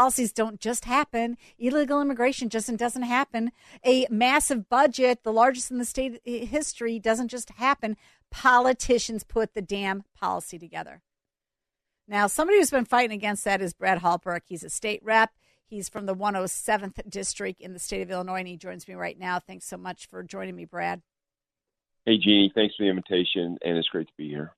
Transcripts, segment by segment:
policies don't just happen. Illegal immigration just doesn't happen. A massive budget, the largest in the state history, doesn't just happen. Politicians put the damn policy together. Now, somebody who's been fighting against that is Brad Halbrook. He's a state rep. He's from the 107th district in the state of Illinois, and he joins me right now. Thanks so much for joining me, Brad. Hey, Jeannie, thanks for the invitation, and it's great to be here.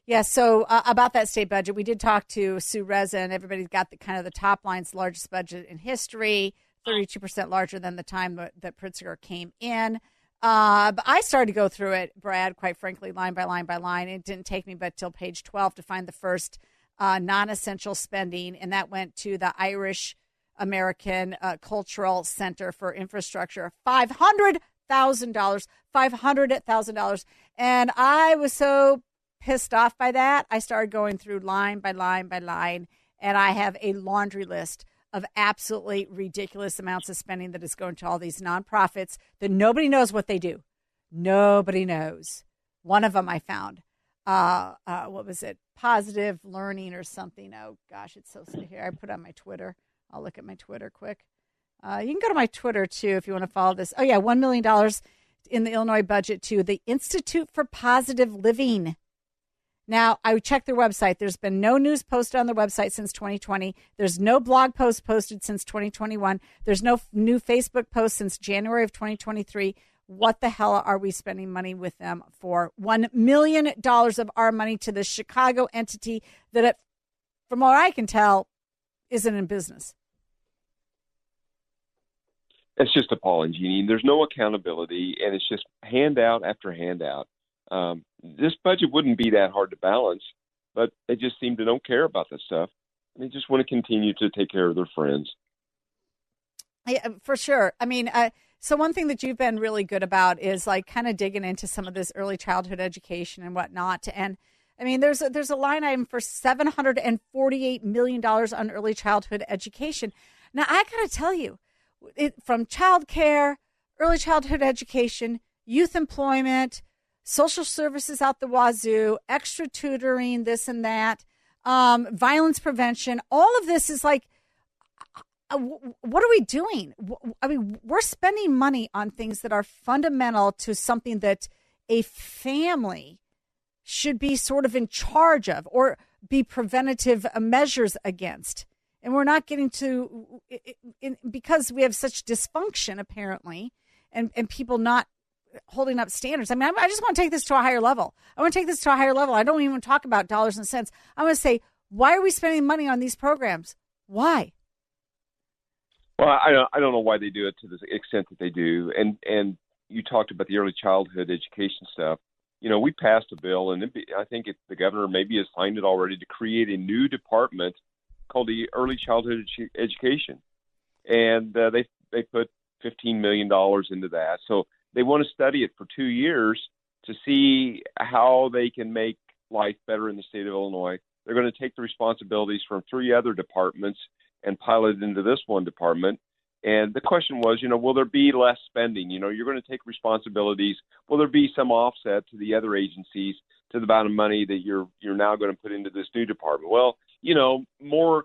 Yeah, so about that state budget, we did talk to Sue Reza, and everybody's got the kind of the top line's largest budget in history, 32% larger than the time that Pritzker came in. But I started to go through it, Brad, quite frankly, line by line by line. It didn't take me but till page 12 to find the first non-essential spending, and that went to the Irish American Cultural Center for Infrastructure, $500,000, $500,000. And I was so pissed off by that, I started going through line by line by line, and I have a laundry list of absolutely ridiculous amounts of spending that is going to all these nonprofits that nobody knows what they do. Nobody knows. One of them I found. What was it? Positive Learning or something. Oh, gosh, it's so silly here. I put on my Twitter. I'll look at my Twitter quick. You can go to my Twitter, too, if you want to follow this. Oh, yeah, $1 million in the Illinois budget to the Institute for Positive Living. Now, I checked their website. There's been no news posted on their website since 2020. There's no blog post posted since 2021. There's no new Facebook post since January of 2023. What the hell are we spending money with them for? $1 million of our money to the Chicago entity that, from what I can tell, isn't in business. It's just appalling, Jeannie. There's no accountability, and it's just handout after handout. This budget wouldn't be that hard to balance, but they just seem to don't care about this stuff. They just want to continue to take care of their friends. Yeah, for sure. I mean, so one thing that you've been really good about is like kind of digging into some of this early childhood education and whatnot. And I mean, there's a line item for $748 million on early childhood education. Now, I got to tell you, from child care, early childhood education, youth employment, social services out the wazoo, extra tutoring, this and that, violence prevention, all of this is like, what are we doing? I mean, we're spending money on things that are fundamental to something that a family should be sort of in charge of or be preventative measures against. And we're not getting to, because we have such dysfunction, apparently, and people not holding up standards. I mean, I just want to take this to a higher level. I don't even talk about dollars and cents. I want to say, why are we spending money on these programs? Why? Well, I don't know why they do it to the extent that they do. And you talked about the early childhood education stuff. You know, we passed a bill, and I think the governor maybe has signed it already, to create a new department called the Early Childhood Education. And they put $15 million into that. So they want to study it for 2 years to see how they can make life better in the state of Illinois. They're going to take the responsibilities from 3 other departments and pilot it into this one department. And the question was, will there be less spending? You're going to take responsibilities. Will there be some offset to the other agencies to the amount of money that you're now going to put into this new department? Well, more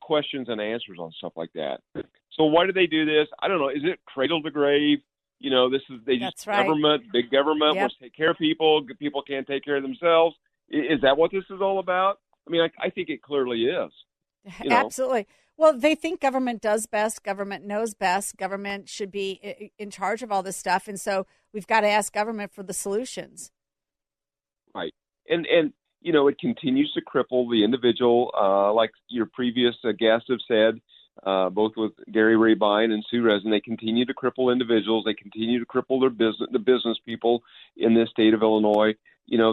questions and answers on stuff like that. So why do they do this? I don't know. Is it cradle to grave? That's right. Big government wants to take care of people. People can't take care of themselves. Is that what this is all about? I mean, I think it clearly is. Absolutely. Well, they think government does best. Government knows best. Government should be in charge of all this stuff. And so we've got to ask government for the solutions. Right. And it continues to cripple the individual, like your previous guests have said, both with Gary Rabine and Sue Resin. They continue to cripple individuals. They continue to cripple the business people in this state of Illinois.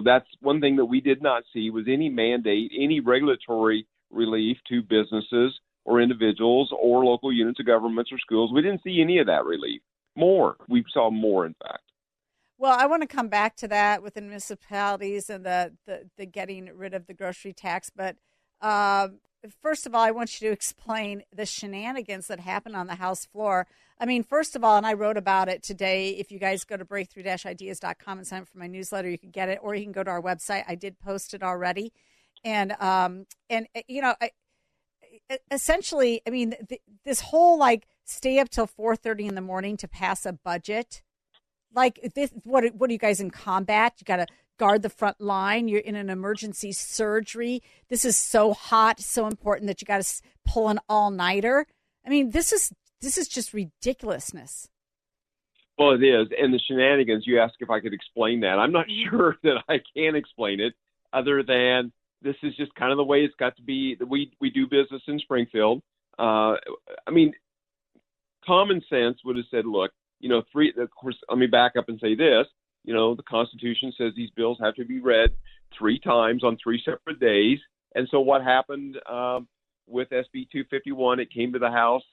That's one thing that we did not see was any mandate, any regulatory relief to businesses or individuals or local units of governments or schools. We didn't see any of that relief. We saw more, in fact. Well, I want to come back to that with the municipalities and the getting rid of the grocery tax. But first of all, I want you to explain the shenanigans that happened on the House floor. I mean, first of all, and I wrote about it today. If you guys go to breakthrough-ideas.com and sign up for my newsletter, you can get it, or you can go to our website. I did post it already. And essentially, I mean, this whole like stay up till 4:30 in the morning to pass a budget. Like this, what are you guys in combat? You got to guard the front line. You're in an emergency surgery. This is so hot, so important that you got to pull an all-nighter. I mean, this is just ridiculousness. Well, it is. And the shenanigans, you asked if I could explain that. I'm not sure that I can explain it other than this is just kind of the way it's got to be. We do business in Springfield. I mean, common sense would have said, look, of course, let me back up and say this. The Constitution says these bills have to be read 3 times on 3 separate days. And so what happened with SB 251, it came to the House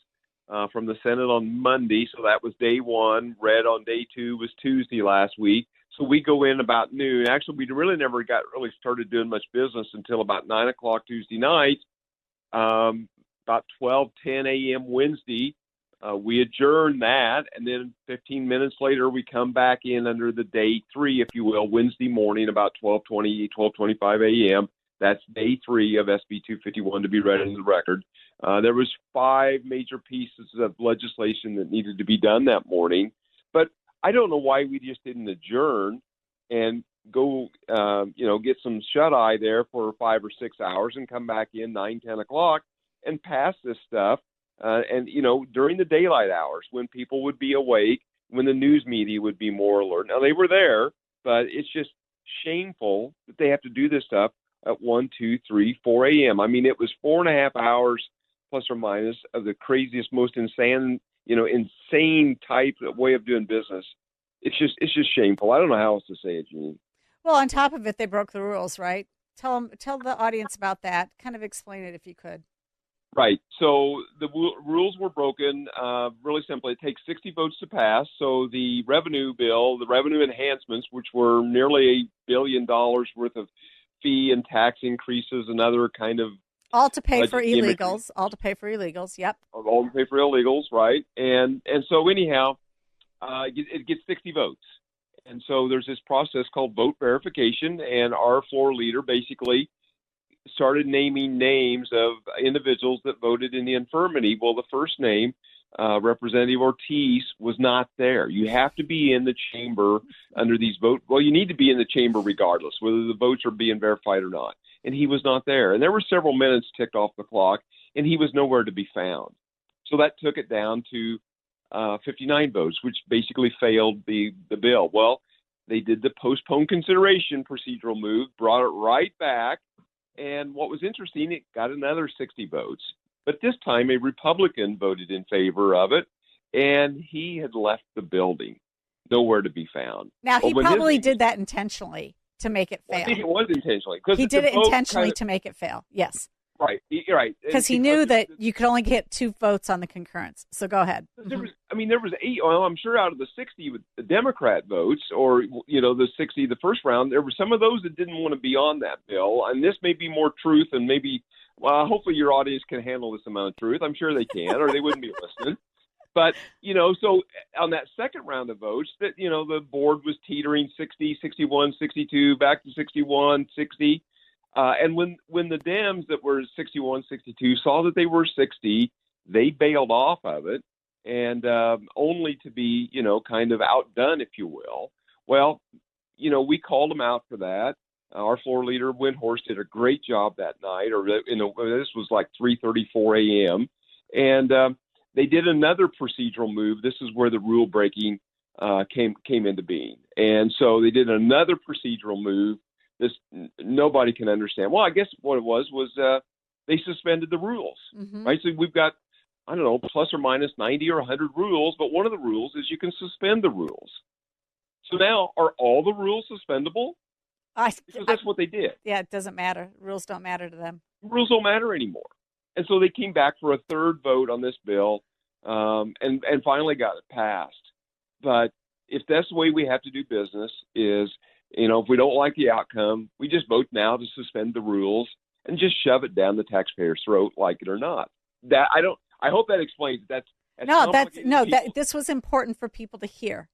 from the Senate on Monday. So that was day 1. Read on day 2 was Tuesday last week. So we go in about noon. Actually, we really never started doing much business until about 9 o'clock Tuesday night, about 12:10 a.m. Wednesday. We adjourn that, and then 15 minutes later, we come back in under the day 3, if you will, Wednesday morning, about 12:25 a.m. That's day 3 of SB 251 to be read into the record. There was 5 major pieces of legislation that needed to be done that morning, but I don't know why we just didn't adjourn and go, get some shut-eye there for 5 or 6 hours and come back in 9, 10 o'clock and pass this stuff. And during the daylight hours when people would be awake, when the news media would be more alert. Now, they were there, but it's just shameful that they have to do this stuff at 1, 2, 3, 4 a.m. I mean, it was 4.5 hours plus or minus of the craziest, most insane type of way of doing business. It's just shameful. I don't know how else to say it, Jeannie. Well, on top of it, they broke the rules, right? Tell the audience about that. Kind of explain it if you could. Right. So the rules were broken. Really simply, it takes 60 votes to pass. So the revenue bill, the revenue enhancements, which were nearly $1 billion worth of fee and tax increases and other kind of all to pay for illegals. All to pay for illegals. Yep. All to pay for illegals. Right. And so anyhow, it gets 60 votes. And so there's this process called vote verification, and our floor leader basically started naming names of individuals that voted in the infirmity. Well, the first name, Representative Ortiz, was not there. You have to be in the chamber under these votes. Well, you need to be in the chamber regardless, whether the votes are being verified or not. And he was not there. And there were several minutes ticked off the clock, and he was nowhere to be found. So that took it down to 59 votes, which basically failed the bill. Well, they did the postpone consideration procedural move, brought it right back. And what was interesting, it got another 60 votes. But this time, a Republican voted in favor of it, and he had left the building, nowhere to be found. Now, he probably did that intentionally to make it fail. I think it was intentionally. He did it intentionally to make it fail, yes. Right, right. Because he knew that you could only get 2 votes on the concurrence. So go ahead. There was 8. Well, I'm sure out of the 60 the Democrat votes, or the 60 the first round, there were some of those that didn't want to be on that bill. And this may be more truth, and maybe, well, hopefully your audience can handle this amount of truth. I'm sure they can, or they wouldn't be listening. But so on that second round of votes, that the board was teetering 60, 61, 62, back to 61, 60. And when the Dems that were 61, 62 saw that they were 60, they bailed off of it, and only to be, kind of outdone, if you will. Well, we called them out for that. Our floor leader, Windhorst, did a great job that night, this was like 3:34 a.m. And they did another procedural move. This is where the rule breaking came into being. And so they did another procedural move. This nobody can understand. Well, I guess what it was they suspended the rules, right? So we've got, I don't know, plus or minus 90 or 100 rules, but one of the rules is you can suspend the rules. So now, are all the rules suspendable? Because that's what they did. Yeah, it doesn't matter. Rules don't matter to them. Rules don't matter anymore. And so they came back for a third vote on this bill, and finally got it passed. But if that's the way we have to do business is, if we don't like the outcome, we just vote now to suspend the rules and just shove it down the taxpayer's throat, like it or not. I hope that explains that. This was important for people to hear.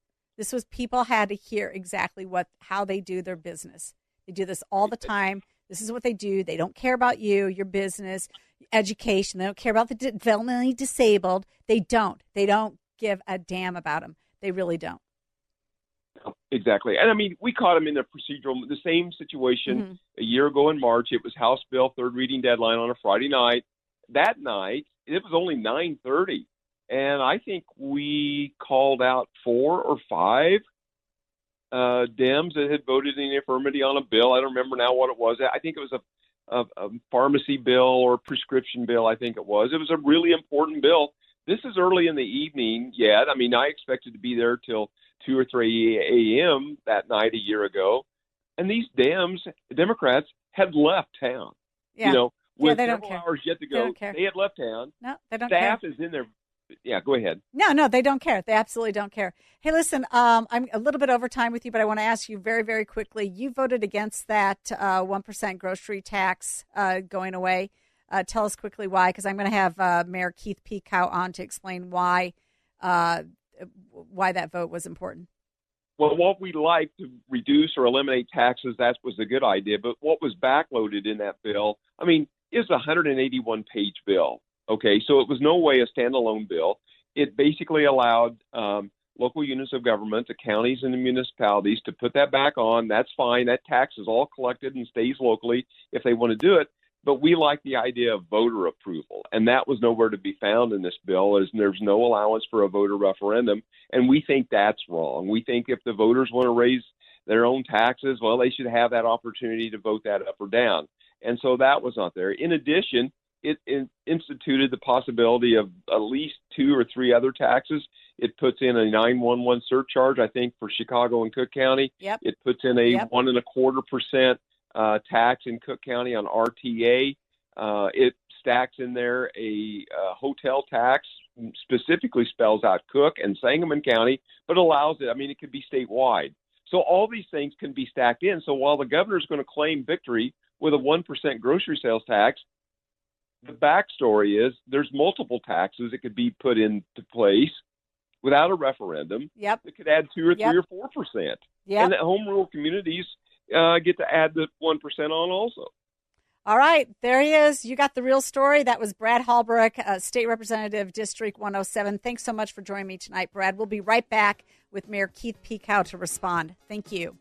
People had to hear exactly how they do their business. They do this all the time. This is what they do. They don't care about you, your business, education. They don't care about the developmentally disabled. They don't. They don't give a damn about them. They really don't. Exactly. And I mean, we caught them in the same situation a year ago in March. It was House Bill, third reading deadline on a Friday night. That night, it was only 9:30. And I think we called out 4 or 5 Dems that had voted in the affirmative on a bill. I don't remember now what it was. I think it was a pharmacy bill or prescription bill, I think it was. It was a really important bill. This is early in the evening yet. I mean, I expected to be there till 2 or 3 a.m. that night a year ago. And these Democrats had left town. Yeah. With they several don't care. hours yet to go, they had left town. No, they don't Staff care. is in there. Yeah, go ahead. No, they don't care. They absolutely don't care. Hey, listen, I'm a little bit over time with you, but I want to ask you very, very quickly. You voted against that 1% grocery tax going away. Tell us quickly why, because I'm going to have Mayor Keith Peacock on to explain why that vote was important. Well, what we like to reduce or eliminate taxes, that was a good idea. But what was backloaded in that bill, I mean, is a 181-page bill. Okay, so it was no way a standalone bill. It basically allowed local units of government, the counties and the municipalities, to put that back on. That's fine. That tax is all collected and stays locally if they want to do it. But we like the idea of voter approval, and that was nowhere to be found in this bill, as there's no allowance for a voter referendum, and we think that's wrong. We think if the voters want to raise their own taxes, well, they should have that opportunity to vote that up or down, and so that was not there. In addition, it instituted the possibility of at least 2 or 3 other taxes. It puts in a 911 surcharge, I think, for Chicago and Cook County. Yep. It puts in a 1.25% tax in Cook County on RTA. It stacks in there a hotel tax, specifically spells out Cook and Sangamon County, but allows it. I mean, it could be statewide. So all these things can be stacked in. So while the governor's going to claim victory with a 1% grocery sales tax, the backstory is there's multiple taxes that could be put into place without a referendum. Yep. That could add 2 or 3 or 4%. Yep. And that home rule communities get to add the 1% on also. All right, there he is. You got the real story. That was Brad Halbrook, State Representative, District 107. Thanks so much for joining me tonight, Brad. We'll be right back with Mayor Keith Peacock to respond. Thank you.